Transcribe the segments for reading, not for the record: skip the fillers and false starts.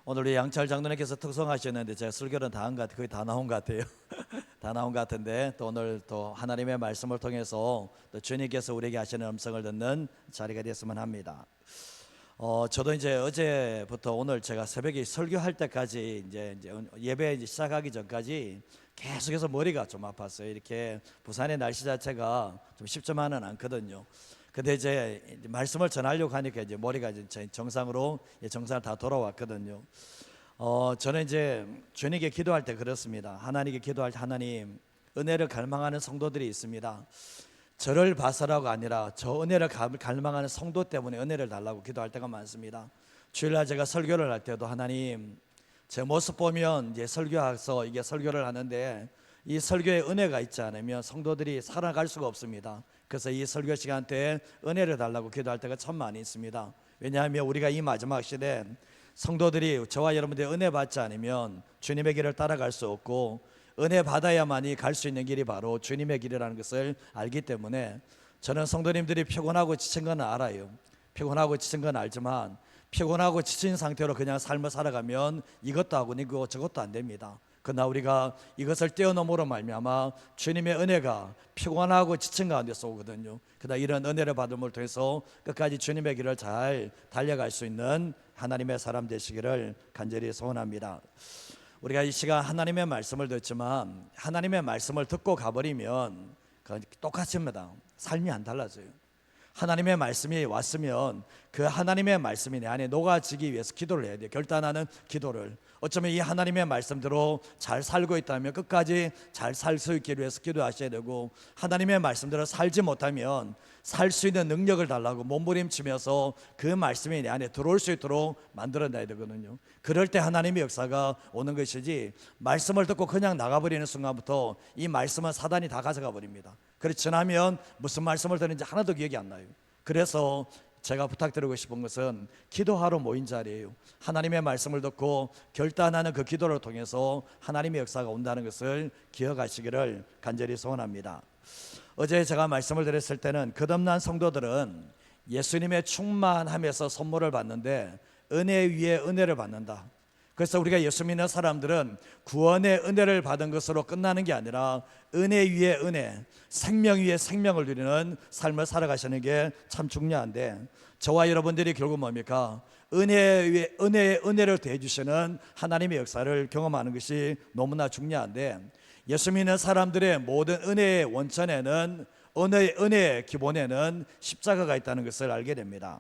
오늘 우리 양철 장로님께서 특송하셨는데 제가 설교는 다 한 것 같아요. 거의 다 나온 것 같아요. 다 나온 것 같은데 또 오늘 또 하나님의 말씀을 통해서 또 주님께서 우리에게 하시는 음성을 듣는 자리가 됐으면 합니다. 저도 이제 어제부터 오늘 제가 새벽에 설교할 때까지 이제 예배 시작하기 전까지 계속해서 머리가 좀 아팠어요. 이렇게 부산의 날씨 자체가 좀 쉽지만은 않거든요. 근데 이제 말씀을 전하려고 하니까 이제 머리가 이제 정상으로 다 돌아왔거든요. 저는 이제 주님께 기도할 때 그렇습니다. 하나님께 기도할 때 하나님 은혜를 갈망하는 성도들이 있습니다. 저를 봐서라고 아니라 저 은혜를 갈망하는 성도 때문에 은혜를 달라고 기도할 때가 많습니다. 주일날 제가 설교를 할 때도 하나님 제 모습 보면 이제 설교해서 이게 설교를 하는데 이 설교에 은혜가 있지 않으면 성도들이 살아갈 수가 없습니다. 그래서 이 설교 시간 때 은혜를 달라고 기도할 때가 참 많이 있습니다. 왜냐하면 우리가 이 마지막 시대에 성도들이 저와 여러분들이 은혜 받지 않으면 주님의 길을 따라갈 수 없고 은혜 받아야만이 갈 수 있는 길이 바로 주님의 길이라는 것을 알기 때문에 저는 성도님들이 피곤하고 지친 건 알아요. 피곤하고 지친 건 알지만 피곤하고 지친 상태로 그냥 삶을 살아가면 이것도 하고 저것도 안 됩니다. 그러나 우리가 이것을 뛰어넘으로 말미암아 주님의 은혜가 피곤하고 지친 가운데서 오거든요. 그러나 이런 은혜를 받음을 통해서 끝까지 주님의 길을 잘 달려갈 수 있는 하나님의 사람 되시기를 간절히 소원합니다. 우리가 이 시간 하나님의 말씀을 듣지만 하나님의 말씀을 듣고 가버리면 똑같습니다. 삶이 안 달라져요. 하나님의 말씀이 왔으면 그 하나님의 말씀이 내 안에 녹아지기 위해서 기도를 해야 돼요. 결단하는 기도를. 어쩌면 이 하나님의 말씀대로 잘 살고 있다면 끝까지 잘 살 수 있기 위해서 기도하셔야 되고, 하나님의 말씀대로 살지 못하면 살 수 있는 능력을 달라고 몸부림치면서 그 말씀이 내 안에 들어올 수 있도록 만들어놔야 되거든요. 그럴 때 하나님의 역사가 오는 것이지, 말씀을 듣고 그냥 나가버리는 순간부터 이 말씀은 사단이 다 가져가 버립니다. 그렇지 않으면 무슨 말씀을 듣는지 하나도 기억이 안 나요. 그래서 제가 부탁드리고 싶은 것은 기도하러 모인 자리예요. 하나님의 말씀을 듣고 결단하는 그 기도를 통해서 하나님의 역사가 온다는 것을 기억하시기를 간절히 소원합니다. 어제 제가 말씀을 드렸을 때는 거듭난 성도들은 예수님의 충만함에서 선물을 받는데 은혜 위에 은혜를 받는다. 그래서 우리가 예수 믿는 사람들은 구원의 은혜를 받은 것으로 끝나는 게 아니라 은혜 위에 은혜, 생명 위에 생명을 누리는 삶을 살아가시는 게 참 중요한데, 저와 여러분들이 결국 뭡니까? 은혜 위에 은혜를 더해주시는 하나님의 역사를 경험하는 것이 너무나 중요한데, 예수 믿는 사람들의 모든 은혜의 원천에는 은혜의 기본에는 십자가가 있다는 것을 알게 됩니다.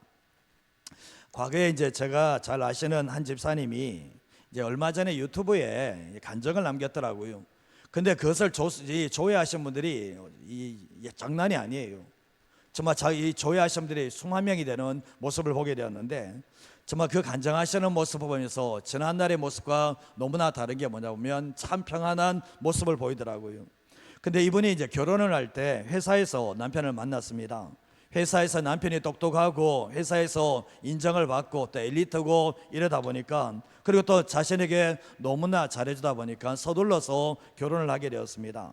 과거에 이제 제가 잘 아시는 한 집사님이 이제 얼마 전에 유튜브에 간증을 남겼더라고요. 근데 그것을 조회하신 분들이 장난이 아니에요. 정말 이 조회하신 분들이 수만 명이 되는 모습을 보게 되었는데, 정말 그 간증하시는 모습을 보면서 지난날의 모습과 너무나 다른 게 뭐냐 보면 참 평안한 모습을 보이더라고요. 근데 이분이 이제 결혼을 할 때 회사에서 남편을 만났습니다. 회사에서 남편이 똑똑하고 회사에서 인정을 받고 또 엘리트고 이러다 보니까, 그리고 또 자신에게 너무나 잘해주다 보니까 서둘러서 결혼을 하게 되었습니다.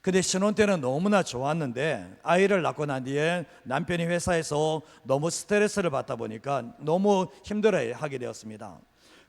근데 신혼 때는 너무나 좋았는데 아이를 낳고 난 뒤에 남편이 회사에서 너무 스트레스를 받다 보니까 너무 힘들어 하게 되었습니다.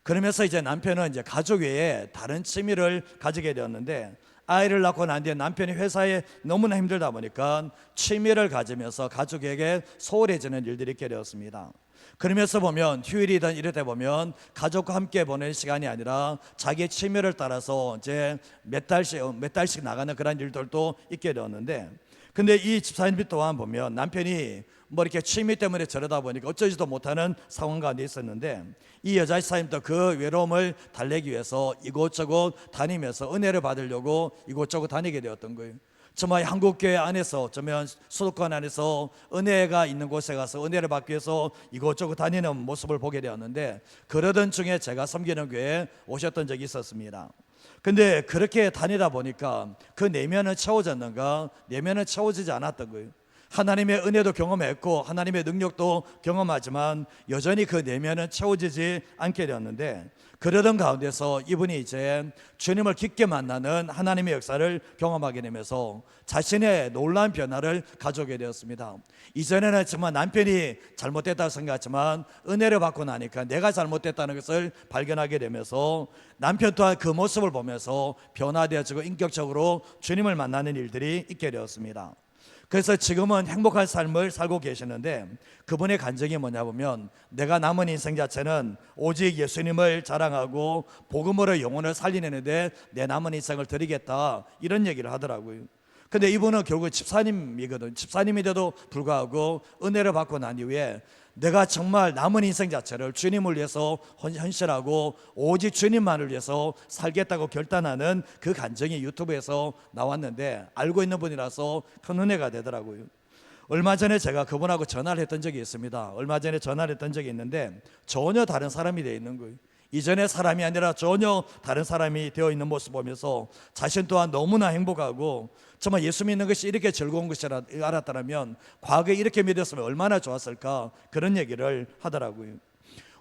그러면서 이제 남편은 이제 가족 외에 다른 취미를 가지게 되었는데, 아이를 낳고 난 뒤에 남편이 회사에 너무나 힘들다 보니까 취미를 가지면서 가족에게 소홀해지는 일들이 있게 되었습니다. 그러면서 보면 휴일이든 이럴 때 보면 가족과 함께 보내는 시간이 아니라 자기의 취미를 따라서 이제 몇 달씩 나가는 그런 일들도 있게 되었는데, 근데 이 집사님 또한 보면 남편이 뭐 이렇게 취미 때문에 저러다 보니까 어쩌지도 못하는 상황 가운데 있었는데, 이 여자 집사님도 그 외로움을 달래기 위해서 이곳저곳 다니면서 은혜를 받으려고 이곳저곳 다니게 되었던 거예요. 정말 한국교회 안에서, 정말 수도권 안에서 은혜가 있는 곳에 가서 은혜를 받기 위해서 이곳저곳 다니는 모습을 보게 되었는데, 그러던 중에 제가 섬기는 교회에 오셨던 적이 있었습니다. 근데 그렇게 다니다 보니까 그 내면은 채워졌는가? 내면은 채워지지 않았던 거예요. 하나님의 은혜도 경험했고 하나님의 능력도 경험하지만 여전히 그 내면은 채워지지 않게 되었는데, 그러던 가운데서 이분이 이제 주님을 깊게 만나는 하나님의 역사를 경험하게 되면서 자신의 놀라운 변화를 가져오게 되었습니다. 이전에는 정말 남편이 잘못됐다고 생각했지만 은혜를 받고 나니까 내가 잘못됐다는 것을 발견하게 되면서 남편 또한 그 모습을 보면서 변화되어지고 인격적으로 주님을 만나는 일들이 있게 되었습니다. 그래서 지금은 행복한 삶을 살고 계시는데, 그분의 간증이 뭐냐 보면 내가 남은 인생 자체는 오직 예수님을 자랑하고 복음으로 영혼을 살리는데 내 남은 인생을 드리겠다, 이런 얘기를 하더라고요. 근데 이분은 결국 집사님이거든. 집사님인데도 불구하고 은혜를 받고 난 이후에 내가 정말 남은 인생 자체를 주님을 위해서 헌신하고 오직 주님만을 위해서 살겠다고 결단하는 그 간증이 유튜브에서 나왔는데, 알고 있는 분이라서 큰 은혜가 되더라고요. 얼마 전에 제가 그분하고 전화를 했던 적이 있습니다. 얼마 전에 전화를 했던 적이 있는데 전혀 다른 사람이 되어 있는 거예요. 이전의 사람이 아니라 전혀 다른 사람이 되어 있는 모습 보면서 자신 또한 너무나 행복하고, 정말 예수 믿는 것이 이렇게 즐거운 것이라 알았다면 과거에 이렇게 믿었으면 얼마나 좋았을까, 그런 얘기를 하더라고요.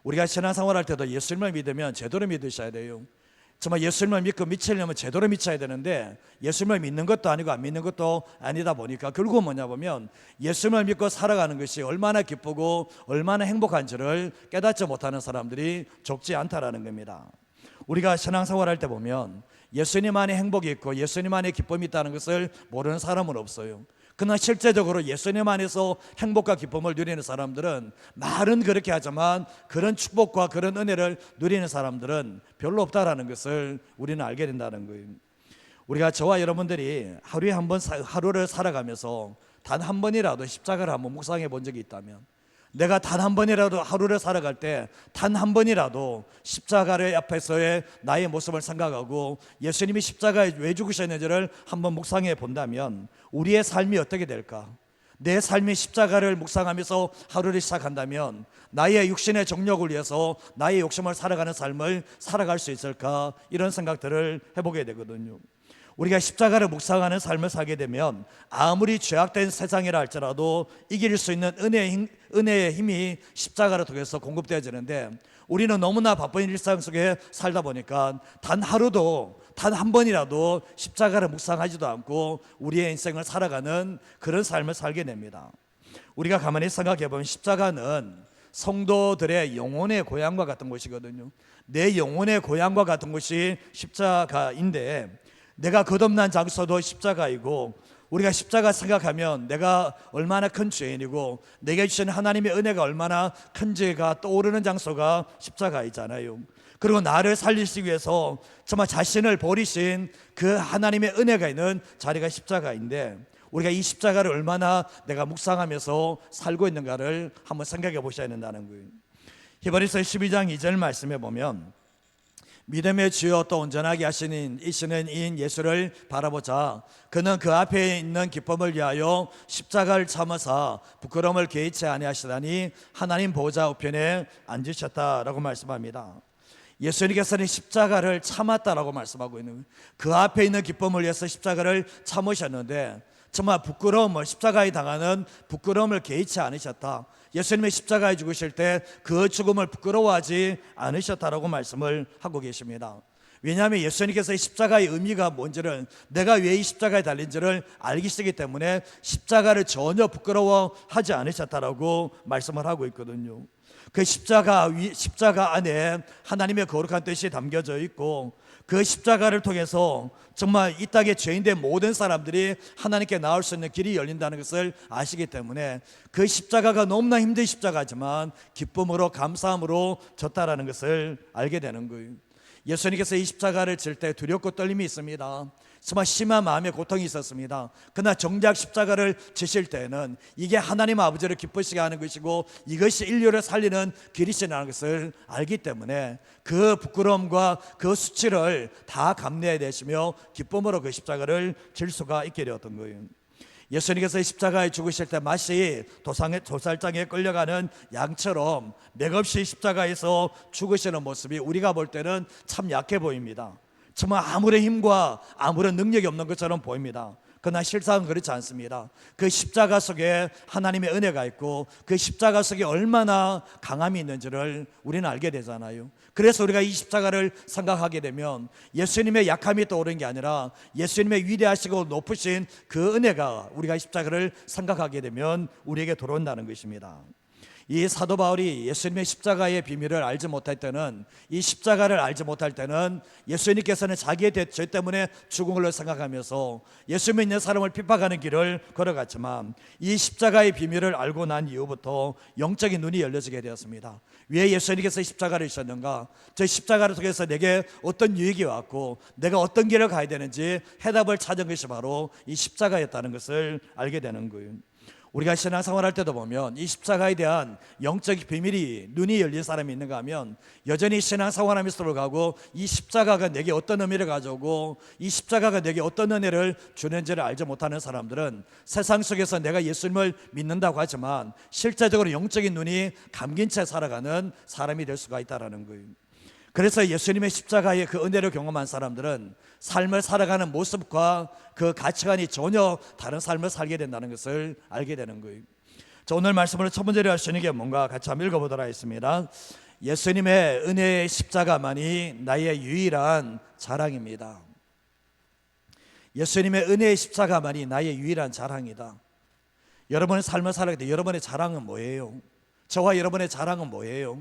우리가 신앙생활할 때도 예수님을 믿으면 제대로 믿으셔야 돼요. 정말 예수님을 믿고 미치려면 제대로 미쳐야 되는데, 예수님을 믿는 것도 아니고 안 믿는 것도 아니다 보니까 결국은 뭐냐 보면 예수님을 믿고 살아가는 것이 얼마나 기쁘고 얼마나 행복한지를 깨닫지 못하는 사람들이 적지 않다라는 겁니다. 우리가 신앙생활할 때 보면 예수님 안에 행복이 있고 예수님 안에 기쁨이 있다는 것을 모르는 사람은 없어요. 그러나 실제적으로 예수님 안에서 행복과 기쁨을 누리는 사람들은, 말은 그렇게 하지만 그런 축복과 그런 은혜를 누리는 사람들은 별로 없다라는 것을 우리는 알게 된다는 거예요. 우리가 저와 여러분들이 하루에 한 번 하루를 살아가면서 단 한 번이라도 십자가를 한번 묵상해 본 적이 있다면, 내가 단 한 번이라도 하루를 살아갈 때 단 한 번이라도 십자가를 앞에서의 나의 모습을 생각하고 예수님이 십자가에 왜 죽으셨는지를 한번 묵상해 본다면 우리의 삶이 어떻게 될까? 내 삶이 십자가를 묵상하면서 하루를 시작한다면 나의 육신의 정욕을 위해서 나의 욕심을 살아가는 삶을 살아갈 수 있을까? 이런 생각들을 해보게 되거든요. 우리가 십자가를 묵상하는 삶을 살게 되면 아무리 죄악된 세상이라 할지라도 이길 수 있는 은혜의 힘이 십자가를 통해서 공급되어지는데, 우리는 너무나 바쁜 일상 속에 살다 보니까 단 하루도, 단 한 번이라도 십자가를 묵상하지도 않고 우리의 인생을 살아가는 그런 삶을 살게 됩니다. 우리가 가만히 생각해 보면 십자가는 성도들의 영혼의 고향과 같은 곳이거든요. 내 영혼의 고향과 같은 곳이 십자가인데, 내가 거듭난 장소도 십자가이고, 우리가 십자가 생각하면 내가 얼마나 큰 죄인이고 내게 주신 하나님의 은혜가 얼마나 큰지가 떠오르는 장소가 십자가이잖아요. 그리고 나를 살리시기 위해서 정말 자신을 버리신 그 하나님의 은혜가 있는 자리가 십자가인데, 우리가 이 십자가를 얼마나 내가 묵상하면서 살고 있는가를 한번 생각해 보셔야 된다는 거예요. 히브리서 12장 2절 말씀에 보면 믿음의 주여 또 온전하게 하시는 이시는 이인 예수를 바라보자. 그는 그 앞에 있는 기쁨을 위하여 십자가를 참으사 부끄러움을 개의치 아니하시다니 하나님 보좌 우편에 앉으셨다라고 말씀합니다. 예수님께서는 십자가를 참았다라고 말씀하고 있는 거예요. 그 앞에 있는 기쁨을 위해서 십자가를 참으셨는데, 정말 부끄러움을, 십자가에 당하는 부끄러움을 개의치 않으셨다. 예수님의 십자가에 죽으실 때 그 죽음을 부끄러워하지 않으셨다라고 말씀을 하고 계십니다. 왜냐하면 예수님께서 십자가의 의미가 뭔지를, 내가 왜 이 십자가에 달린지를 알기시기 때문에 십자가를 전혀 부끄러워하지 않으셨다라고 말씀을 하고 있거든요. 그 십자가 안에 하나님의 거룩한 뜻이 담겨져 있고, 그 십자가를 통해서 정말 이 땅의 죄인된 모든 사람들이 하나님께 나올 수 있는 길이 열린다는 것을 아시기 때문에 그 십자가가 너무나 힘든 십자가지만 기쁨으로 감사함으로 졌다라는 것을 알게 되는 거예요. 예수님께서 이 십자가를 질 때 두렵고 떨림이 있습니다. 정말 심한 마음의 고통이 있었습니다. 그러나 정작 십자가를 지실 때에는 이게 하나님 아버지를 기쁘시게 하는 것이고 이것이 인류를 살리는 길이시라는 것을 알기 때문에 그 부끄러움과 그 수치를 다 감내해내시며 기쁨으로 그 십자가를 질 수가 있게 되었던 거예요. 예수님께서 십자가에 죽으실 때 마치 도살장에 끌려가는 양처럼 맥없이 십자가에서 죽으시는 모습이 우리가 볼 때는 참 약해 보입니다. 정말 아무런 힘과 아무런 능력이 없는 것처럼 보입니다. 그러나 실상은 그렇지 않습니다. 그 십자가 속에 하나님의 은혜가 있고 그 십자가 속에 얼마나 강함이 있는지를 우리는 알게 되잖아요. 그래서 우리가 이 십자가를 생각하게 되면 예수님의 약함이 떠오르는 게 아니라 예수님의 위대하시고 높으신 그 은혜가 우리가 십자가를 생각하게 되면 우리에게 들어온다는 것입니다. 이 사도 바울이 예수님의 십자가의 비밀을 알지 못할 때는, 이 십자가를 알지 못할 때는 예수님께서는 자기의 죄 때문에 죽은 걸로 생각하면서 예수 믿는 사람을 핍박하는 길을 걸어갔지만, 이 십자가의 비밀을 알고 난 이후부터 영적인 눈이 열려지게 되었습니다. 왜 예수님께서 십자가를 지셨는가? 저 십자가를 통해서 내게 어떤 유익이 왔고 내가 어떤 길을 가야 되는지 해답을 찾은 것이 바로 이 십자가였다는 것을 알게 되는 거예요. 우리가 신앙생활할 때도 보면 이 십자가에 대한 영적 비밀이 눈이 열린 사람이 있는가 하면, 여전히 신앙생활하면서 돌아가고 이 십자가가 내게 어떤 의미를 가져오고 이 십자가가 내게 어떤 은혜를 주는지를 알지 못하는 사람들은 세상 속에서 내가 예수님을 믿는다고 하지만 실제적으로 영적인 눈이 감긴 채 살아가는 사람이 될 수가 있다는 거예요. 그래서 예수님의 십자가의 그 은혜를 경험한 사람들은 삶을 살아가는 모습과 그 가치관이 전혀 다른 삶을 살게 된다는 것을 알게 되는 거예요. 자, 오늘 말씀으로 첫 번째로 할 수 있는 게 뭔가 같이 한번 읽어보도록 하겠습니다. 예수님의 은혜의 십자가만이 나의 유일한 자랑입니다. 예수님의 은혜의 십자가만이 나의 유일한 자랑이다. 여러분의 삶을 살아갈 때 여러분의 자랑은 뭐예요? 저와 여러분의 자랑은 뭐예요?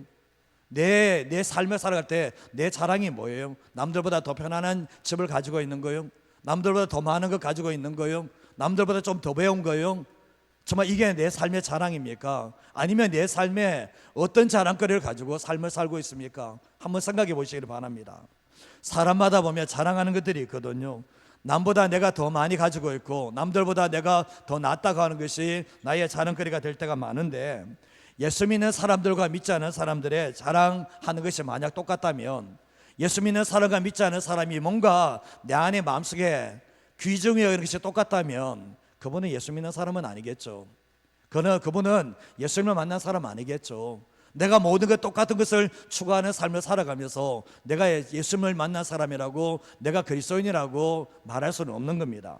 내 삶을 살아갈 때 내 자랑이 뭐예요? 남들보다 더 편안한 집을 가지고 있는 거요? 남들보다 더 많은 거 가지고 있는 거요? 남들보다 좀 더 배운 거요? 정말 이게 내 삶의 자랑입니까? 아니면 내 삶에 어떤 자랑거리를 가지고 삶을 살고 있습니까? 한번 생각해 보시기를 바랍니다. 사람마다 보면 자랑하는 것들이 있거든요. 남보다 내가 더 많이 가지고 있고 남들보다 내가 더 낫다고 하는 것이 나의 자랑거리가 될 때가 많은데, 예수 믿는 사람들과 믿지 않은 사람들의 자랑하는 것이 만약 똑같다면, 예수 믿는 사람과 믿지 않은 사람이 뭔가 내 안에 마음속에 귀중히 여기는 것이 똑같다면 그분은 예수 믿는 사람은 아니겠죠. 그분은 예수님을 만난 사람 아니겠죠. 내가 모든 것 똑같은 것을 추구하는 삶을 살아가면서 내가 예수님을 만난 사람이라고, 내가 그리스도인이라고 말할 수는 없는 겁니다.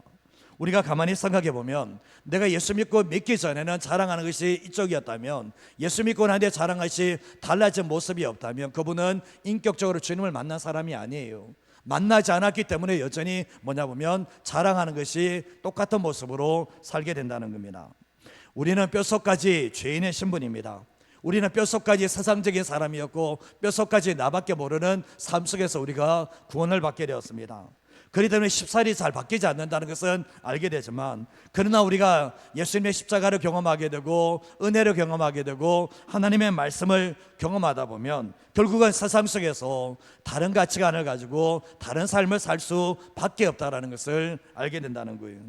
우리가 가만히 생각해 보면 내가 예수 믿기 전에는 자랑하는 것이 이쪽이었다면, 예수 믿고 난 뒤에 자랑할 것이 달라진 모습이 없다면 그분은 인격적으로 주님을 만난 사람이 아니에요. 만나지 않았기 때문에 여전히 뭐냐 보면 자랑하는 것이 똑같은 모습으로 살게 된다는 겁니다. 우리는 뼛속까지 죄인의 신분입니다. 우리는 뼛속까지 세상적인 사람이었고 뼛속까지 나밖에 모르는 삶 속에서 우리가 구원을 받게 되었습니다. 그렇기 때문에 쉽사리 잘 바뀌지 않는다는 것은 알게 되지만, 그러나 우리가 예수님의 십자가를 경험하게 되고 은혜를 경험하게 되고 하나님의 말씀을 경험하다 보면 결국은 세상 속에서 다른 가치관을 가지고 다른 삶을 살 수밖에 없다는 것을 알게 된다는 거예요.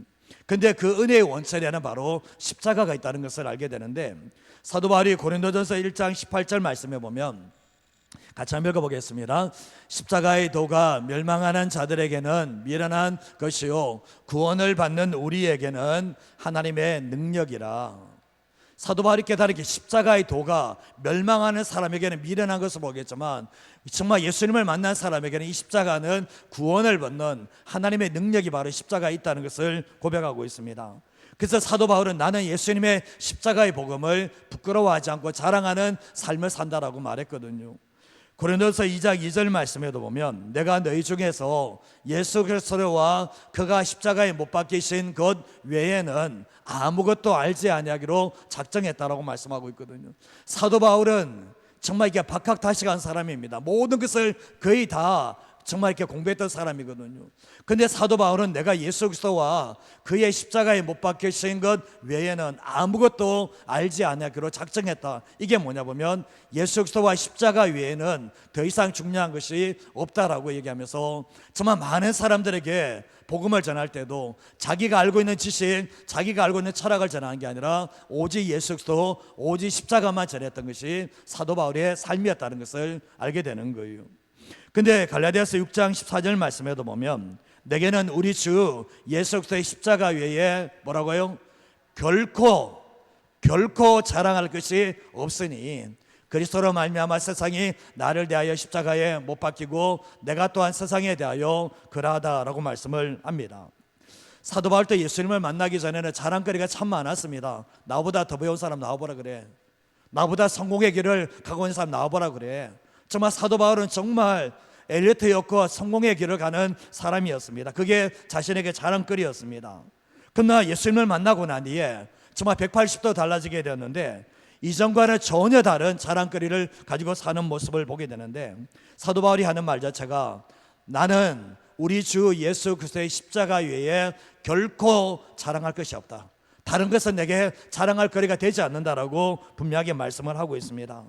근데 그 은혜의 원천에는 바로 십자가가 있다는 것을 알게 되는데, 사도 바울이 고린도전서 1장 18절 말씀에 보면 같이 한번 읽어보겠습니다. 십자가의 도가 멸망하는 자들에게는 미련한 것이요 구원을 받는 우리에게는 하나님의 능력이라. 사도 바울이 깨달은 십자가의 도가 멸망하는 사람에게는 미련한 것을 보겠지만, 정말 예수님을 만난 사람에게는 이 십자가는 구원을 받는 하나님의 능력이 바로 십자가에 있다는 것을 고백하고 있습니다. 그래서 사도 바울은 나는 예수님의 십자가의 복음을 부끄러워하지 않고 자랑하는 삶을 산다라고 말했거든요. 고린도서 2장 2절 말씀에도 보면 내가 너희 중에서 예수 그리스도와 그가 십자가에 못 박히신 것 외에는 아무것도 알지 아니하기로 작정했다라고 말씀하고 있거든요. 사도 바울은 정말 이게 박학다식한 사람입니다. 모든 것을 거의 다 정말 이렇게 공부했던 사람이거든요. 근데 사도 바울은 내가 예수 그리스도와 그의 십자가에 못 박히신 것 외에는 아무것도 알지 않기로 작정했다. 이게 뭐냐 보면 예수 그리스도와 십자가 외에는 더 이상 중요한 것이 없다라고 얘기하면서 정말 많은 사람들에게 복음을 전할 때도 자기가 알고 있는 지식, 자기가 알고 있는 철학을 전하는 게 아니라 오직 예수 그리스도, 오직 십자가만 전했던 것이 사도 바울의 삶이었다는 것을 알게 되는 거예요. 근데 갈라디아서 6장 14절 말씀에도 보면 내게는 우리 주 예수 그리스도의 십자가 외에 뭐라고요? 결코 자랑할 것이 없으니 그리스도로 말미암아 세상이 나를 대하여 십자가에 못 박히고 내가 또한 세상에 대하여 그러하다라고 말씀을 합니다. 사도 바울 때 예수님을 만나기 전에는 자랑거리가 참 많았습니다. 나보다 더 배운 사람 나와보라 그래. 나보다 성공의 길을 가고 있는 사람 나와보라 그래. 정말 사도 바울은 정말 엘리트였고 성공의 길을 가는 사람이었습니다. 그게 자신에게 자랑거리였습니다. 그러나 예수님을 만나고 난 뒤에 정말 180도 달라지게 되었는데 이전과는 전혀 다른 자랑거리를 가지고 사는 모습을 보게 되는데, 사도 바울이 하는 말 자체가 나는 우리 주 예수 그리스도의 십자가 외에 결코 자랑할 것이 없다. 다른 것은 내게 자랑할 거리가 되지 않는다라고 분명하게 말씀을 하고 있습니다.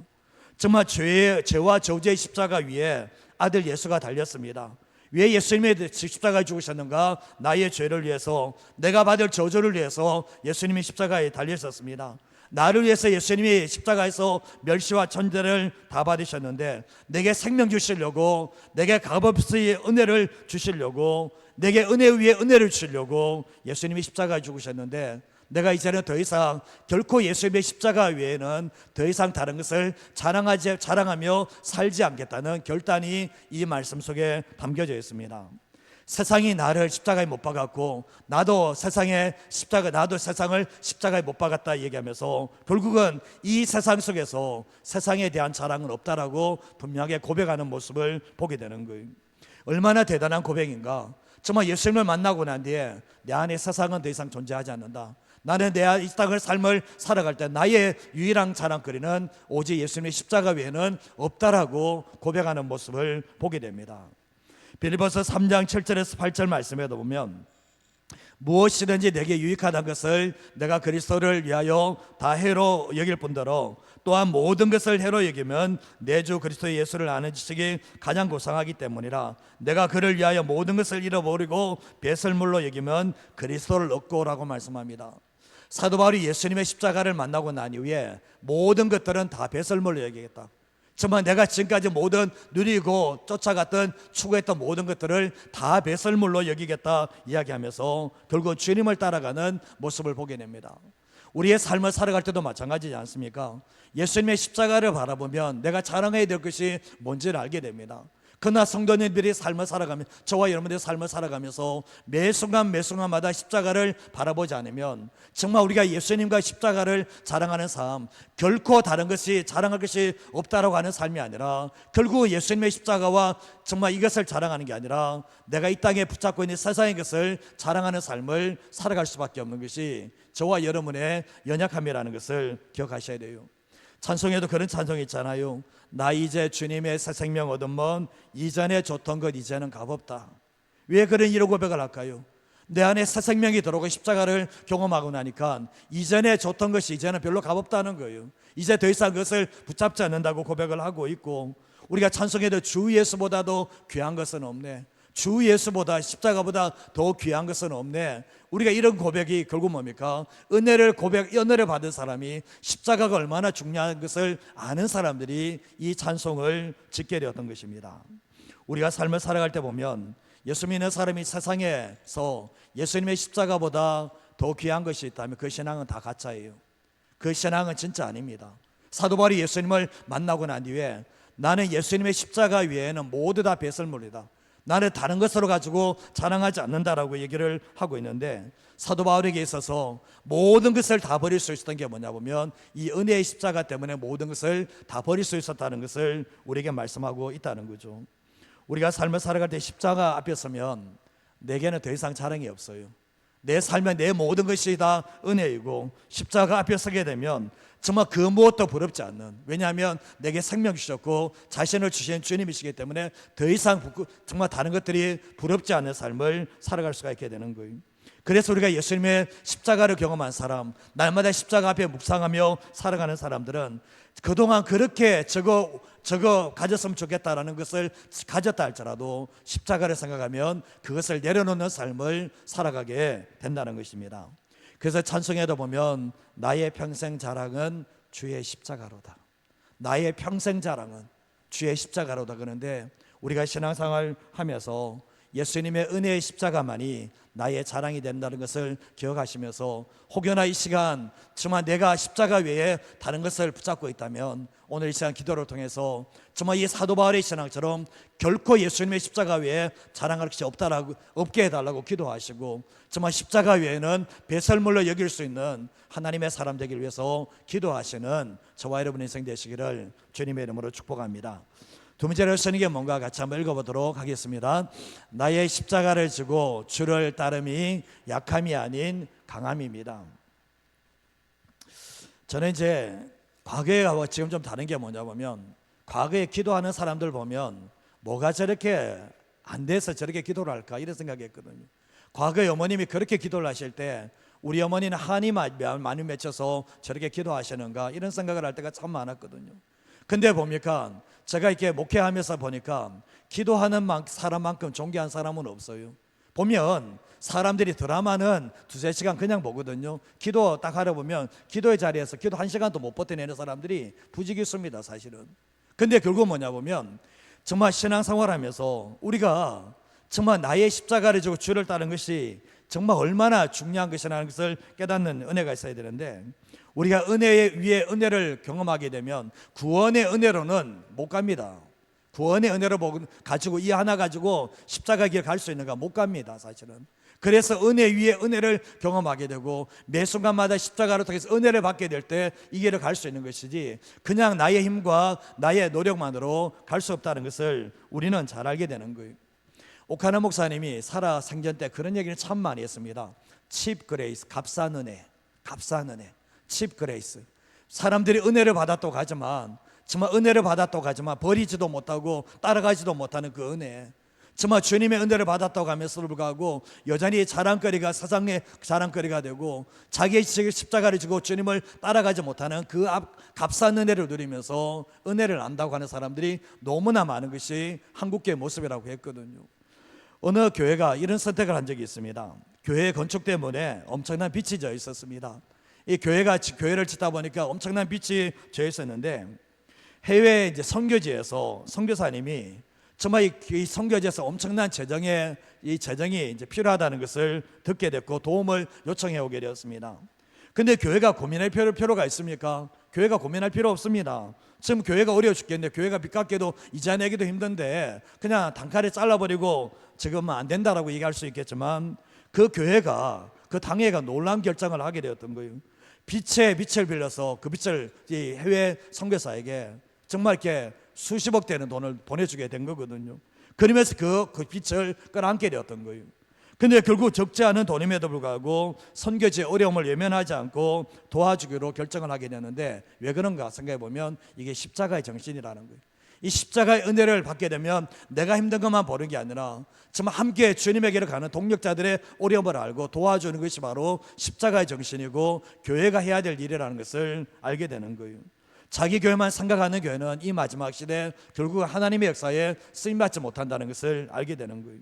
정말 죄와 저주의 십자가 위에 아들 예수가 달렸습니다. 왜 예수님이 십자가에 죽으셨는가? 나의 죄를 위해서, 내가 받을 저주를 위해서 예수님이 십자가에 달리셨습니다. 나를 위해서 예수님이 십자가에서 멸시와 천대를 다 받으셨는데, 내게 생명 주시려고, 내게 값없이 은혜를 주시려고, 내게 은혜 위에 은혜를 주시려고 예수님이 십자가에 죽으셨는데, 내가 이제는 더 이상 결코 예수님의 십자가 외에는 더 이상 다른 것을 자랑하며 살지 않겠다는 결단이 이 말씀 속에 담겨져 있습니다. 세상이 나를 십자가에 못 박았고 나도 세상을 십자가에 못 박았다 얘기하면서 결국은 이 세상 속에서 세상에 대한 자랑은 없다라고 분명하게 고백하는 모습을 보게 되는 거예요. 얼마나 대단한 고백인가. 정말 예수님을 만나고 난 뒤에 내 안에 세상은 더 이상 존재하지 않는다. 나는 내 이 땅을 삶을 살아갈 때 나의 유일한 자랑거리는 오직 예수님의 십자가 외에는 없다라고 고백하는 모습을 보게 됩니다. 빌립보서 3장 7절에서 8절 말씀에도 보면 무엇이든지 내게 유익하다는 것을 내가 그리스도를 위하여 다 해로 여길 뿐더러 또한 모든 것을 해로 여기면 내 주 그리스도 예수를 아는 지식이 가장 고상하기 때문이라. 내가 그를 위하여 모든 것을 잃어버리고 배설물로 여기면 그리스도를 얻고라고 말씀합니다. 사도 바울이 예수님의 십자가를 만나고 난 이후에 모든 것들은 다 배설물로 여기겠다. 정말 내가 지금까지 모든 누리고 쫓아갔던 추구했던 모든 것들을 다 배설물로 여기겠다 이야기하면서 결국 주님을 따라가는 모습을 보게 됩니다. 우리의 삶을 살아갈 때도 마찬가지지 않습니까? 예수님의 십자가를 바라보면 내가 자랑해야 될 것이 뭔지를 알게 됩니다. 그러나 성도님들이 삶을 살아가면, 저와 여러분들의 삶을 살아가면서 매 순간마다 십자가를 바라보지 않으면 정말 우리가 예수님과 십자가를 자랑하는 삶, 결코 다른 것이 자랑할 것이 없다라고 하는 삶이 아니라 결국 예수님의 십자가와 정말 이것을 자랑하는 게 아니라 내가 이 땅에 붙잡고 있는 세상의 것을 자랑하는 삶을 살아갈 수밖에 없는 것이 저와 여러분의 연약함이라는 것을 기억하셔야 돼요. 찬송에도 그런 찬송이 있잖아요. 나 이제 주님의 새 생명 얻으면 이전에 좋던 것 이제는 값없다. 왜 그런 이런 고백을 할까요? 내 안에 새 생명이 들어오고 십자가를 경험하고 나니까 이전에 좋던 것이 이제는 별로 값없다는 거예요. 이제 더 이상 그것을 붙잡지 않는다고 고백을 하고 있고, 우리가 찬송에도 주 예수보다도 귀한 것은 없네, 주 예수보다 십자가보다 더 귀한 것은 없네. 우리가 이런 고백이 결국 뭡니까? 은혜를 받은 사람이 십자가가 얼마나 중요한 것을 아는 사람들이 이 찬송을 짓게 되었던 것입니다. 우리가 삶을 살아갈 때 보면 예수 믿는 사람이 세상에서 예수님의 십자가보다 더 귀한 것이 있다면 그 신앙은 다 가짜예요. 그 신앙은 진짜 아닙니다. 사도 바울이 예수님을 만나고 난 뒤에 나는 예수님의 십자가 외에는 모두 다 배설물이다, 나는 다른 것으로 가지고 자랑하지 않는다라고 얘기를 하고 있는데, 사도 바울에게 있어서 모든 것을 다 버릴 수 있었던 게 뭐냐 보면 이 은혜의 십자가 때문에 모든 것을 다 버릴 수 있었다는 것을 우리에게 말씀하고 있다는 거죠. 우리가 삶을 살아갈 때 십자가 앞에 서면 내게는 더 이상 자랑이 없어요. 내 삶에 내 모든 것이 다 은혜이고, 십자가 앞에 서게 되면 정말 그 무엇도 부럽지 않는, 왜냐하면 내게 생명 주셨고 자신을 주신 주님이시기 때문에 더 이상 정말 다른 것들이 부럽지 않은 삶을 살아갈 수가 있게 되는 거예요. 그래서 우리가 예수님의 십자가를 경험한 사람, 날마다 십자가 앞에 묵상하며 살아가는 사람들은 그동안 그렇게 저거 가졌으면 좋겠다라는 것을 가졌다 할지라도 십자가를 생각하면 그것을 내려놓는 삶을 살아가게 된다는 것입니다. 그래서 찬송에도 보면 나의 평생 자랑은 주의 십자가로다, 나의 평생 자랑은 주의 십자가로다 그러는데, 우리가 신앙생활 하면서 예수님의 은혜의 십자가만이 나의 자랑이 된다는 것을 기억하시면서, 혹여나 이 시간 정말 내가 십자가 외에 다른 것을 붙잡고 있다면 오늘 이 시간 기도를 통해서 정말 이 사도 바울의 신앙처럼 결코 예수님의 십자가 외에 자랑할 것이 없게 해달라고 기도하시고, 정말 십자가 외에는 배설물로 여길 수 있는 하나님의 사람 되길 위해서 기도하시는 저와 여러분의 인생 되시기를 주님의 이름으로 축복합니다. 두 번째로 쓰는 게 뭔가 같이 한번 읽어보도록 하겠습니다. 나의 십자가를 지고 주를 따름이 약함이 아닌 강함입니다. 저는 이제 과거와 지금 좀 다른 게 뭐냐 보면, 과거에 기도하는 사람들 보면 뭐가 저렇게 안 돼서 저렇게 기도를 할까 이런 생각했거든요. 과거에 어머님이 그렇게 기도를 하실 때 우리 어머니는 한이 많이 맺혀서 저렇게 기도하시는가 이런 생각을 할 때가 참 많았거든요. 근데 보니까 제가 이렇게 목회하면서 보니까 기도하는 사람만큼 존귀한 사람은 없어요. 보면 사람들이 드라마는 2-3시간 그냥 보거든요. 기도 딱 하려 보면 기도의 자리에서 기도 1시간도 못 버텨내는 사람들이 부지기수입니다, 사실은. 근데 결국 뭐냐 보면 정말 신앙생활하면서 우리가 정말 나의 십자가를 지고 주를 따르는 것이 정말 얼마나 중요한 것이라는 것을 깨닫는 은혜가 있어야 되는데, 우리가 은혜 위에 은혜를 경험하게 되면 구원의 은혜로는 못 갑니다. 구원의 은혜로 가지고 이 하나 가지고 십자가 길 갈 수 있는가 못 갑니다, 사실은. 그래서 은혜 위에 은혜를 경험하게 되고 매 순간마다 십자가를 통해서 은혜를 받게 될 때 이 길을 갈 수 있는 것이지, 그냥 나의 힘과 나의 노력만으로 갈 수 없다는 것을 우리는 잘 알게 되는 거예요. 오카나 목사님이 살아 생전 때 그런 얘기를 참 많이 했습니다. 칩 그레이스, 값싼 은혜, 값싼 은혜, 칩 그레이스. 사람들이 은혜를 받았다고 하지만, 정말 은혜를 받았다고 하지만 버리지도 못하고 따라가지도 못하는 그 은혜, 정말 주님의 은혜를 받았다고 하면서도 불구하고 여전히 자랑거리가 세상의 자랑거리가 되고 자기의 십자가를 지고 주님을 따라가지 못하는 그 값싼 은혜를 누리면서 은혜를 안다고 하는 사람들이 너무나 많은 것이 한국교회 모습이라고 했거든요. 어느 교회가 이런 선택을 한 적이 있습니다. 교회 건축 때문에 엄청난 빚이 져 있었습니다. 이 교회가 교회를 짓다 보니까 엄청난 빚이 져 있었는데, 해외 이제 선교지에서 선교사님이 정말 이 선교지에서 엄청난 재정이 이제 필요하다는 것을 듣게 됐고 도움을 요청해 오게 되었습니다. 근데 교회가 고민할 필요가 있습니까? 교회가 고민할 필요 없습니다. 지금 교회가 어려워 죽겠는데, 교회가 빚 갚기도 이자 내기도 힘든데 그냥 단칼에 잘라버리고 지금 안 된다라고 얘기할 수 있겠지만, 그 교회가 그 당회가 놀라운 결정을 하게 되었던 거예요. 빚을 빌려서 그 빚을 이 해외 선교사에게 정말 이렇게 수십억 되는 돈을 보내주게 된 거거든요. 그러면서 그 빚을 끌어안게 되었던 거예요. 근데 결국 적지 않은 돈임에도 불구하고 선교지의 어려움을 외면하지 않고 도와주기로 결정을 하게 되는데, 왜 그런가 생각해 보면 이게 십자가의 정신이라는 거예요. 이 십자가의 은혜를 받게 되면 내가 힘든 것만 보는 게 아니라 정말 함께 주님에게로 가는 동력자들의 어려움을 알고 도와주는 것이 바로 십자가의 정신이고 교회가 해야 될 일이라는 것을 알게 되는 거예요. 자기 교회만 생각하는 교회는 이 마지막 시대에 결국 하나님의 역사에 쓰임받지 못한다는 것을 알게 되는 거예요.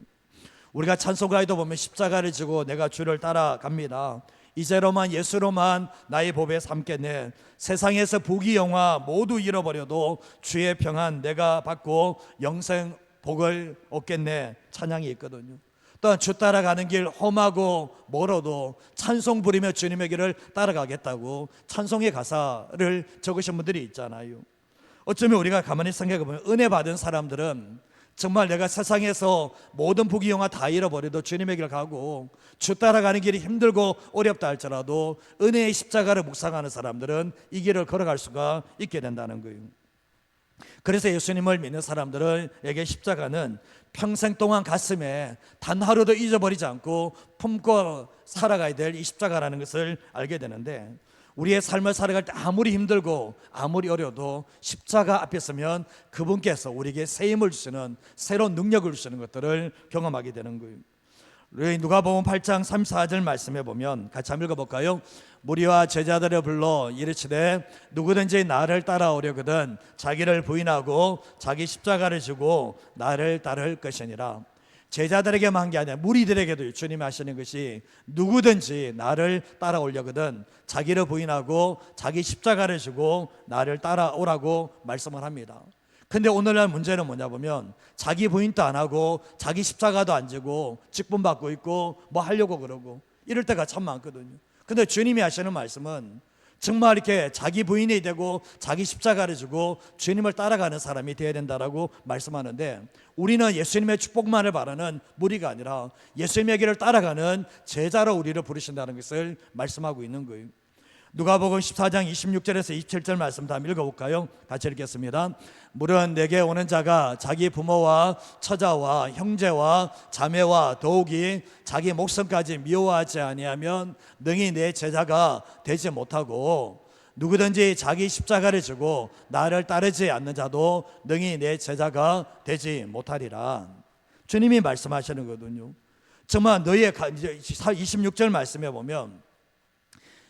우리가 찬송가에도 보면 십자가를 지고 내가 주를 따라갑니다. 이제로만 예수로만 나의 보배 삼겠네. 세상에서 부귀 영화 모두 잃어버려도 주의 평안 내가 받고 영생 복을 얻겠네. 찬양이 있거든요. 또한 주 따라가는 길 험하고 멀어도 찬송 부리며 주님의 길을 따라가겠다고 찬송의 가사를 적으신 분들이 있잖아요. 어쩌면 우리가 가만히 생각해 보면 은혜 받은 사람들은 정말 내가 세상에서 모든 부귀 영화 다 잃어버려도 주님의 길 가고 주 따라가는 길이 힘들고 어렵다 할지라도 은혜의 십자가를 묵상하는 사람들은 이 길을 걸어갈 수가 있게 된다는 거예요. 그래서 예수님을 믿는 사람들에게 십자가는 평생 동안 가슴에 단 하루도 잊어버리지 않고 품고 살아가야 될 이 십자가라는 것을 알게 되는데, 우리의 삶을 살아갈 때 아무리 힘들고 아무리 어려도 십자가 앞에 서면 그분께서 우리에게 새 힘을 주시는 새로운 능력을 주시는 것들을 경험하게 되는 거예요. 누가복음 8장 34절 말씀해 보면 같이 한번 읽어볼까요? 무리와 제자들을 불러 이르시되 누구든지 나를 따라오려거든 자기를 부인하고 자기 십자가를 지고 나를 따를 것이니라. 제자들에게만 한 게 아니라 무리들에게도 주님이 하시는 것이 누구든지 나를 따라오려거든 자기를 부인하고 자기 십자가를 지고 나를 따라오라고 말씀을 합니다. 근데 오늘날 문제는 뭐냐 보면 자기 부인도 안 하고 자기 십자가도 안 지고 직분 받고 있고 뭐 하려고 그러고 이럴 때가 참 많거든요. 근데 주님이 하시는 말씀은 정말 이렇게 자기 부인이 되고 자기 십자가를 지고 주님을 따라가는 사람이 되어야 된다라고 말씀하는데, 우리는 예수님의 축복만을 바라는 무리가 아니라 예수님의 길을 따라가는 제자로 우리를 부르신다는 것을 말씀하고 있는 거예요. 누가복음 14장 26절에서 27절 말씀 다 읽어볼까요? 같이 읽겠습니다. 물은 내게 오는 자가 자기 부모와 처자와 형제와 자매와 더욱이 자기 목숨까지 미워하지 아니하면 능히 내 제자가 되지 못하고, 누구든지 자기 십자가를 지고 나를 따르지 않는 자도 능히 내 제자가 되지 못하리라. 주님이 말씀하시는 거거든요. 정말 너희의 26절 말씀에 보면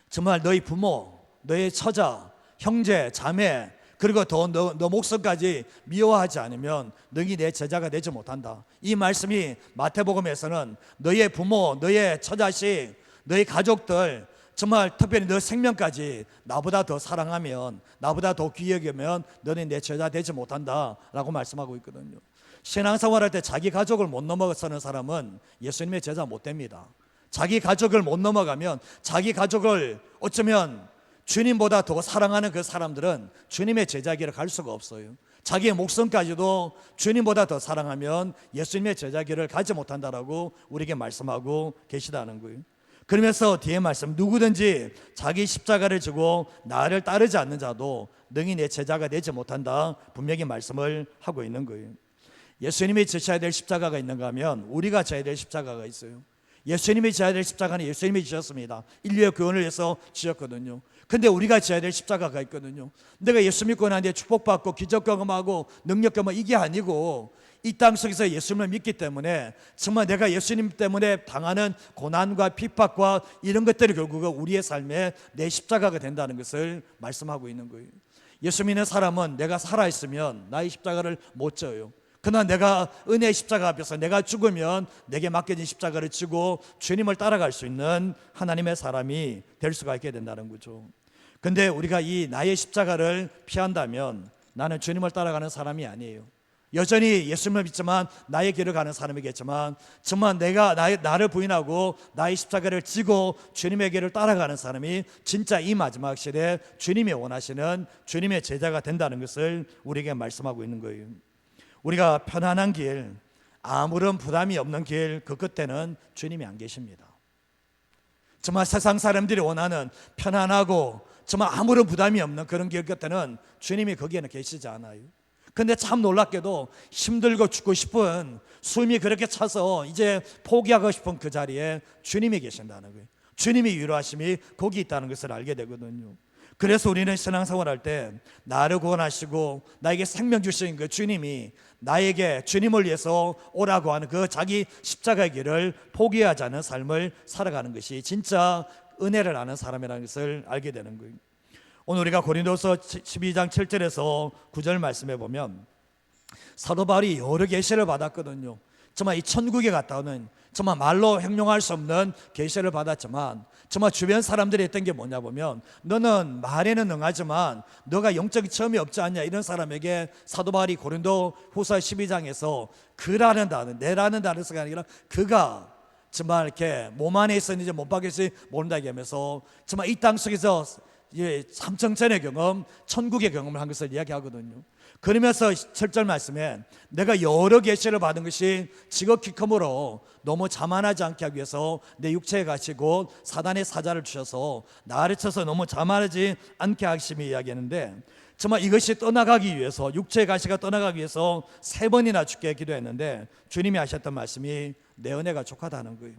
정말 너희 부모, 너희 처자, 형제, 자매, 그리고 더 너 목숨까지 미워하지 않으면 너희 내 제자가 되지 못한다. 이 말씀이 마태복음에서는 너희의 부모, 너희의 처자식, 너희 가족들, 정말 특별히 너 생명까지 나보다 더 사랑하면, 나보다 더 귀히 여기면 너는 내 제자 되지 못한다라고 말씀하고 있거든요. 신앙생활할 때 자기 가족을 못 넘어서는 사람은 예수님의 제자 못 됩니다. 자기 가족을 못 넘어가면, 자기 가족을 어쩌면 주님보다 더 사랑하는 그 사람들은 주님의 제자기를 갈 수가 없어요. 자기의 목숨까지도 주님보다 더 사랑하면 예수님의 제자기를 가지 못한다라고 우리에게 말씀하고 계시다는 거예요. 그러면서 뒤에 말씀, 누구든지 자기 십자가를 지고 나를 따르지 않는 자도 능히 내 제자가 되지 못한다, 분명히 말씀을 하고 있는 거예요. 예수님이 지셔야 될 십자가가 있는가 하면 우리가 져야 될 십자가가 있어요. 예수님이 지어야 될 십자가는 예수님이 지셨습니다. 인류의 구원을 위해서 지었거든요. 근데 우리가 지어야 될 십자가가 있거든요. 내가 예수 믿고 난 뒤에 축복받고 기적 경험하고 능력 경험, 이게 아니고 이 땅 속에서 예수님을 믿기 때문에 정말 내가 예수님 때문에 당하는 고난과 핍박과 이런 것들이 결국은 우리의 삶에 내 십자가가 된다는 것을 말씀하고 있는 거예요. 예수 믿는 사람은 내가 살아있으면 나의 십자가를 못 져요. 그러나 내가 은혜의 십자가 앞에서 내가 죽으면 내게 맡겨진 십자가를 지고 주님을 따라갈 수 있는 하나님의 사람이 될 수가 있게 된다는 거죠. 근데 우리가 이 나의 십자가를 피한다면 나는 주님을 따라가는 사람이 아니에요. 여전히 예수님을 믿지만 나의 길을 가는 사람이겠지만, 정말 내가 나를 부인하고 나의 십자가를 지고 주님의 길을 따라가는 사람이 진짜 이 마지막 시대에 주님이 원하시는 주님의 제자가 된다는 것을 우리에게 말씀하고 있는 거예요. 우리가 편안한 길, 아무런 부담이 없는 길, 그 끝에는 주님이 안 계십니다. 정말 세상 사람들이 원하는 편안하고 정말 아무런 부담이 없는 그런 길 끝에는 주님이 거기에는 계시지 않아요. 근데 참 놀랍게도 힘들고 죽고 싶은, 숨이 그렇게 차서 이제 포기하고 싶은 그 자리에 주님이 계신다는 거예요. 주님이 위로하심이 거기 있다는 것을 알게 되거든요. 그래서 우리는 신앙생활할 때 나를 구원하시고 나에게 생명 주신 그 주님이 나에게 주님을 위해서 오라고 하는 그 자기 십자가의 길을 포기하지 않은 삶을 살아가는 것이 진짜 은혜를 아는 사람이라는 것을 알게 되는 거예요. 오늘 우리가 고린도서 12장 7절에서 9절 말씀해 보면 사도 바울이 여러 계시를 받았거든요. 정말 이 천국에 갔다 오는, 정말 말로 형용할 수 없는 계시를 받았지만, 정말 주변 사람들이 했던 게 뭐냐 보면, 너는 말에는 응하지만 너가 영적인 체험이 없지 않냐, 이런 사람에게 사도 바울이 고린도 후서 12장에서 그라는 단어, 내라는 단어가 아니라 그가 정말 이렇게 몸 안에 있었는지 못 밖에서 모른다 얘기하면서 정말 이 땅 속에서 삼청천의 경험, 천국의 경험을 한 것을 이야기하거든요. 그러면서 7절 말씀에 내가 여러 계시를 받은 것이 지극히 크므로 너무 자만하지 않게 하기 위해서 내 육체에 가시고 사단의 사자를 주셔서 나를 쳐서 너무 자만하지 않게 하심이 이야기하는데, 정말 이것이 떠나가기 위해서, 육체의 가시가 떠나가기 위해서 3번이나 주께 기도했는데 주님이 하셨던 말씀이 내 은혜가 족하다는 거예요.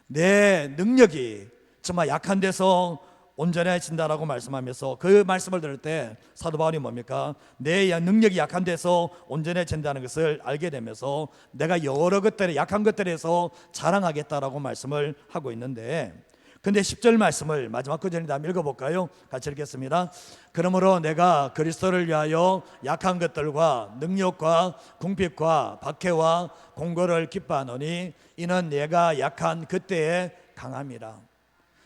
내 능력이 정말 약한 데서 온전해진다라고 말씀하면서, 그 말씀을 들을 때 사도 바울이 뭡니까? 내 능력이 약한 데서 온전해진다는 것을 알게 되면서 내가 여러 것들에, 약한 것들에서 자랑하겠다라고 말씀을 하고 있는데, 근데 10절 말씀을 마지막 구절을 한번 읽어볼까요? 같이 읽겠습니다. 그러므로 내가 그리스도를 위하여 약한 것들과 능력과 궁핍과 박해와 공고를 기뻐하노니 이는 내가 약한 그때에 강함이라.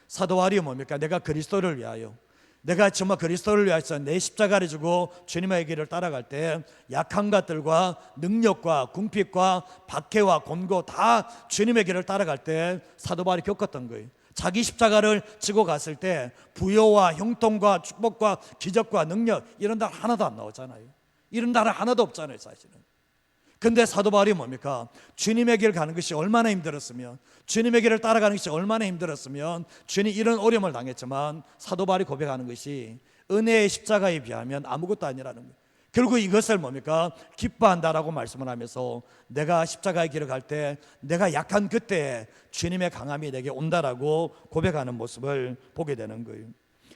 사도 바울이 뭡니까? 내가 그리스도를 위하여, 내가 정말 그리스도를 위해서 내 십자가를 지고 주님의 길을 따라갈 때 약한 것들과 능력과 궁핍과 박해와 곤고 다 주님의 길을 따라갈 때 사도 바울이 겪었던 거예요. 자기 십자가를 지고 갔을 때 부여와 형통과 축복과 기적과 능력 이런 날 하나도 안 나오잖아요. 이런 날은 하나도 없잖아요, 사실은. 근데 사도 바울이 뭡니까? 주님의 길 가는 것이 얼마나 힘들었으면, 주님의 길을 따라가는 것이 얼마나 힘들었으면 주님 이런 어려움을 당했지만 사도 바울이 고백하는 것이 은혜의 십자가에 비하면 아무것도 아니라는 거예요. 결국 이것을 뭡니까? 기뻐한다라고 말씀을 하면서 내가 십자가의 길을 갈 때 내가 약한 그때에 주님의 강함이 내게 온다라고 고백하는 모습을 보게 되는 거예요.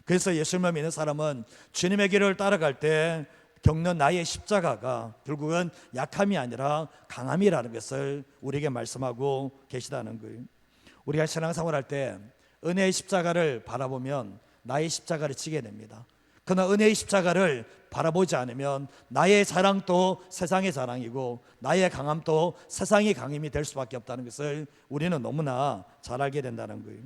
그래서 예수님을 믿는 사람은 주님의 길을 따라갈 때 겪는 나의 십자가가 결국은 약함이 아니라 강함이라는 것을 우리에게 말씀하고 계시다는 거예요. 우리가 신앙생활할 때 은혜의 십자가를 바라보면 나의 십자가를 지게 됩니다. 그러나 은혜의 십자가를 바라보지 않으면 나의 자랑도 세상의 자랑이고 나의 강함도 세상의 강함이 될 수밖에 없다는 것을 우리는 너무나 잘 알게 된다는 거예요.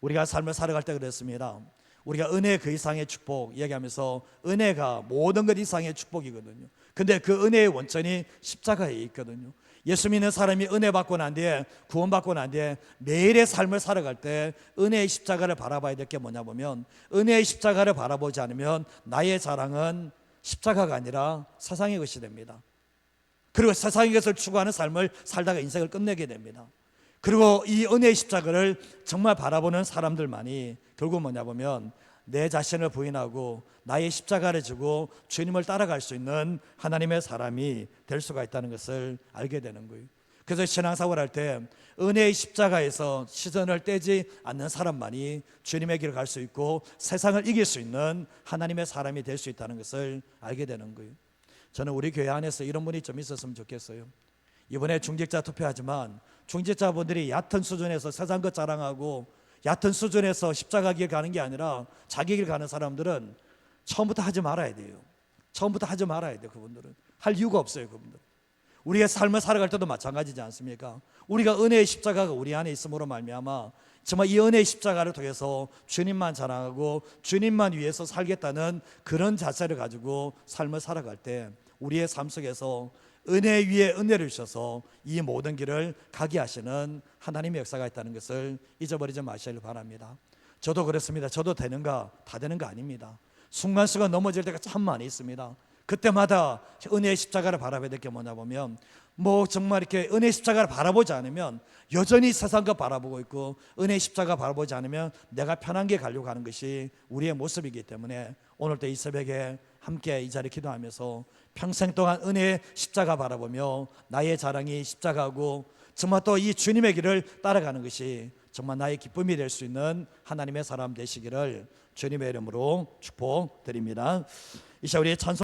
우리가 삶을 살아갈 때 그랬습니다. 우리가 은혜 그 이상의 축복 이야기하면서 은혜가 모든 것 이상의 축복이거든요. 근데 그 은혜의 원천이 십자가에 있거든요. 예수 믿는 사람이 은혜 받고 난 뒤에 구원 받고 난 뒤에 매일의 삶을 살아갈 때 은혜의 십자가를 바라봐야 될 게 뭐냐 보면 은혜의 십자가를 바라보지 않으면 나의 자랑은 십자가가 아니라 세상의 것이 됩니다. 그리고 세상의 것을 추구하는 삶을 살다가 인생을 끝내게 됩니다. 그리고 이 은혜의 십자가를 정말 바라보는 사람들만이 결국 뭐냐 보면 내 자신을 부인하고 나의 십자가를 지고 주님을 따라갈 수 있는 하나님의 사람이 될 수가 있다는 것을 알게 되는 거예요. 그래서 신앙생활 할 때 은혜의 십자가에서 시선을 떼지 않는 사람만이 주님의 길을 갈 수 있고 세상을 이길 수 있는 하나님의 사람이 될 수 있다는 것을 알게 되는 거예요. 저는 우리 교회 안에서 이런 분이 좀 있었으면 좋겠어요. 이번에 중직자 투표하지만 중직자분들이 얕은 수준에서 세상 것 자랑하고 얕은 수준에서 십자가 길 가는 게 아니라 자기 길 가는 사람들은 처음부터 하지 말아야 돼요. 처음부터 하지 말아야 돼요. 그분들은 할 이유가 없어요. 그분들 우리의 삶을 살아갈 때도 마찬가지지 않습니까? 우리가 은혜의 십자가가 우리 안에 있음으로 말미암아 정말 이 은혜의 십자가를 통해서 주님만 자랑하고 주님만 위해서 살겠다는 그런 자세를 가지고 삶을 살아갈 때 우리의 삶 속에서 은혜 위에 은혜를 주셔서 이 모든 길을 가게 하시는 하나님의 역사가 있다는 것을 잊어버리지 마시길 바랍니다. 저도 그렇습니다. 저도 되는가? 다 되는 거 아닙니다. 순간순간 넘어질 때가 참 많이 있습니다. 그때마다 은혜의 십자가를 바라봐야 될 게 뭐냐 보면 정말 이렇게 은혜의 십자가를 바라보지 않으면 여전히 세상과 바라보고 있고 은혜의 십자가 바라보지 않으면 내가 편한 게 가려고 하는 것이 우리의 모습이기 때문에 오늘도 이 새벽에 함께 이 자리에 기도하면서 평생 동안 은혜의 십자가 바라보며 나의 자랑이 십자가고 정말 또 이 주님의 길을 따라가는 것이 정말 나의 기쁨이 될 수 있는 하나님의 사람 되시기를 주님의 이름으로 축복드립니다. 이 시간 우리의 찬송